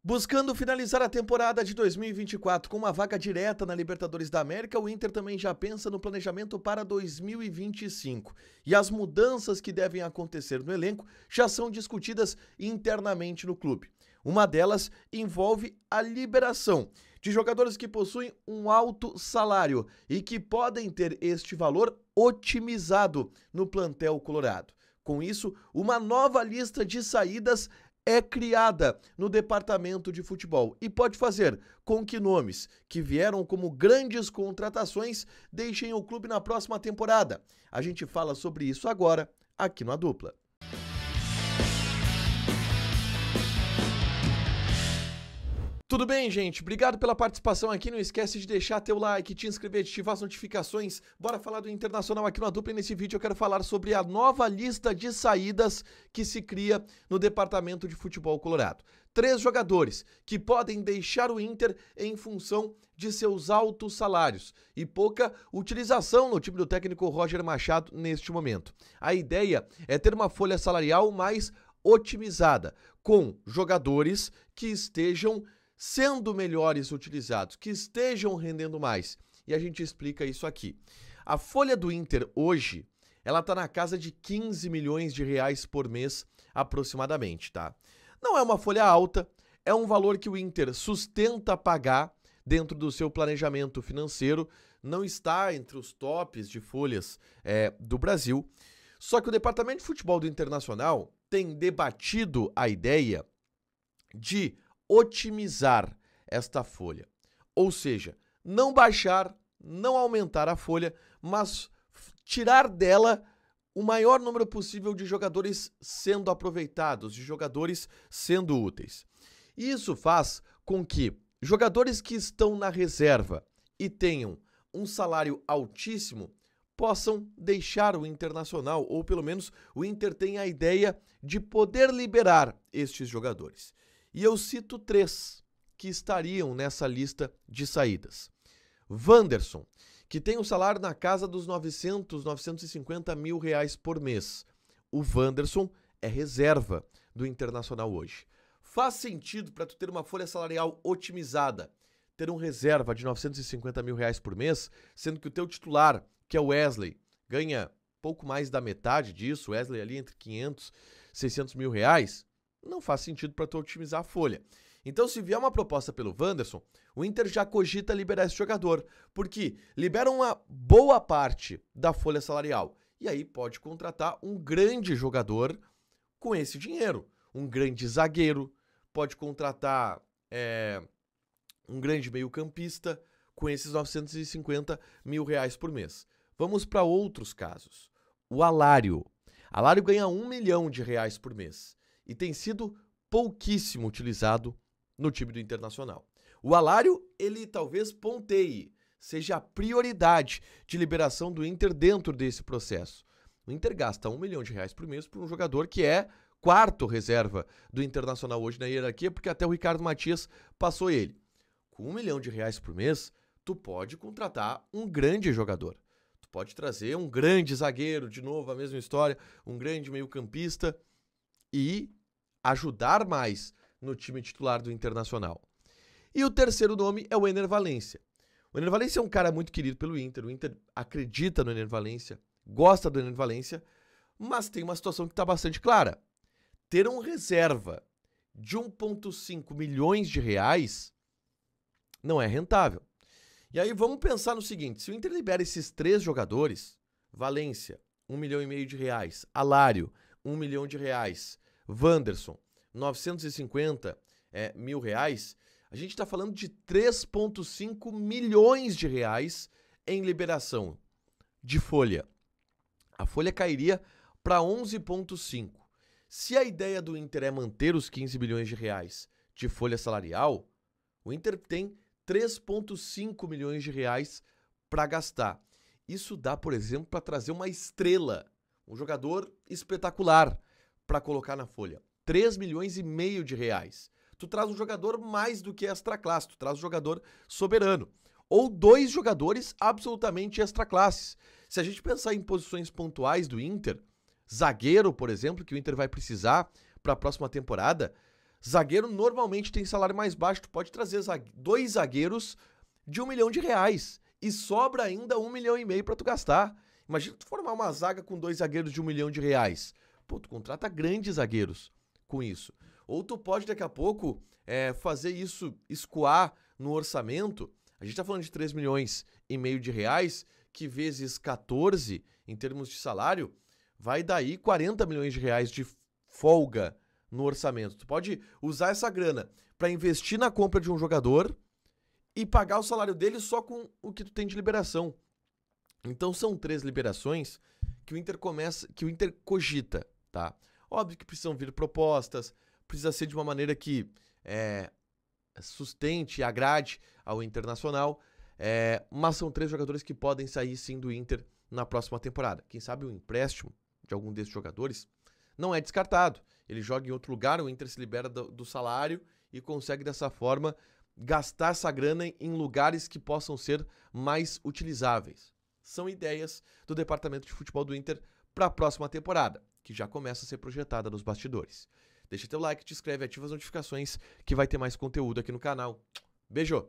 Buscando finalizar a temporada de 2024 com uma vaga direta na Libertadores da América, o Inter também já pensa no planejamento para 2025. E as mudanças que devem acontecer no elenco já são discutidas internamente no clube. Uma delas envolve a liberação de jogadores que possuem um alto salário e que podem ter este valor otimizado no plantel colorado. Com isso, uma nova lista de saídas é criada no departamento de futebol e pode fazer com que nomes que vieram como grandes contratações deixem o clube na próxima temporada. A gente fala sobre isso agora aqui no A Dupla. Tudo bem, gente? Obrigado pela participação aqui. Não esquece de deixar teu like, te inscrever, ativar as notificações. Bora falar do Internacional aqui no A Dupla. E nesse vídeo eu quero falar sobre a nova lista de saídas que se cria no departamento de futebol colorado. 3 jogadores que podem deixar o Inter em função de seus altos salários e pouca utilização no time do técnico Roger Machado neste momento. A ideia é ter uma folha salarial mais otimizada, com jogadores que estejam sendo melhores utilizados, que estejam rendendo mais. E a gente explica isso aqui. A folha do Inter hoje, ela tá na casa de 15 milhões de reais por mês, aproximadamente, tá? Não é uma folha alta, é um valor que o Inter sustenta pagar dentro do seu planejamento financeiro, não está entre os tops de folhas do Brasil. Só que o Departamento de Futebol do Internacional tem debatido a ideia de otimizar esta folha, ou seja, não baixar, não aumentar a folha, mas tirar dela o maior número possível de jogadores sendo aproveitados, de jogadores sendo úteis. Isso faz com que jogadores que estão na reserva e tenham um salário altíssimo possam deixar o Internacional, ou pelo menos o Inter tem a ideia de poder liberar estes jogadores. E eu cito 3 que estariam nessa lista de saídas. Wanderson, que tem um salário na casa dos 950 mil reais por mês. O Wanderson é reserva do Internacional hoje. Faz sentido para tu ter uma folha salarial otimizada, ter um reserva de 950 mil reais por mês, sendo que o teu titular, que é o Wesley, ganha pouco mais da metade disso, Wesley ali entre 500 e 600 mil reais, não faz sentido para tu otimizar a folha. Então, se vier uma proposta pelo Wanderson, o Inter já cogita liberar esse jogador, porque libera uma boa parte da folha salarial. E aí pode contratar um grande jogador com esse dinheiro. Um grande zagueiro, pode contratar um grande meio-campista com esses 950 mil reais por mês. Vamos para outros casos. O Alário. Alário ganha 1 milhão de reais por mês e tem sido pouquíssimo utilizado no time do Internacional. O Alário, ele talvez ponteie, seja a prioridade de liberação do Inter dentro desse processo. O Inter gasta 1 milhão de reais por mês por um jogador que é 4º reserva do Internacional hoje na hierarquia, porque até o Ricardo Matias passou ele. Com 1 milhão de reais por mês, tu pode contratar um grande jogador. Tu pode trazer um grande zagueiro, de novo a mesma história, um grande meio-campista e ajudar mais no time titular do Internacional. E o terceiro nome é o Ener Valencia. O Ener Valencia é um cara muito querido pelo Inter, o Inter acredita no Ener Valencia, gosta do Ener Valencia, mas tem uma situação que está bastante clara. Ter um reserva de 1,5 milhões de reais não é rentável. E aí vamos pensar no seguinte, se o Inter libera esses 3 jogadores, Valencia, 1,5 milhão de reais, Alário, 1 milhão de reais, Wanderson, 950 mil reais, a gente está falando de 3,5 milhões de reais em liberação de folha. A folha cairia para 11,5. Se a ideia do Inter é manter os 15 milhões de reais de folha salarial, o Inter tem 3,5 milhões de reais para gastar. Isso dá, por exemplo, para trazer uma estrela, um jogador espetacular para colocar na folha. 3 milhões e meio de reais. Tu traz um jogador mais do que extra classe, tu traz um jogador soberano. Ou 2 jogadores absolutamente extra classes. Se a gente pensar em posições pontuais do Inter, zagueiro, por exemplo, que o Inter vai precisar para a próxima temporada, Zagueiro normalmente tem salário mais baixo, tu pode trazer 2 zagueiros de R$1 milhão e sobra ainda R$1,5 milhão pra tu gastar. Imagina tu formar uma zaga com 2 zagueiros de R$1 milhão. Pô, tu contrata grandes zagueiros com isso. Ou tu pode daqui a pouco fazer isso escoar no orçamento. A gente tá falando de R$3,5 milhões, que vezes 14 em termos de salário, vai daí R$40 milhões de folga no orçamento. Tu pode usar essa grana para investir na compra de um jogador e pagar o salário dele só com o que tu tem de liberação. Então são 3 liberações que o Inter cogita, tá? Óbvio que precisam vir propostas, precisa ser de uma maneira que sustente e agrade ao Internacional, mas são 3 jogadores que podem sair sim do Inter na próxima temporada. Quem sabe um empréstimo de algum desses jogadores não é descartado. Ele joga em outro lugar, o Inter se libera do salário e consegue dessa forma gastar essa grana em lugares que possam ser mais utilizáveis. São ideias do departamento de futebol do Inter para a próxima temporada, que já começa a ser projetada nos bastidores. Deixa teu like, te inscreve, ativa as notificações que vai ter mais conteúdo aqui no canal. Beijo!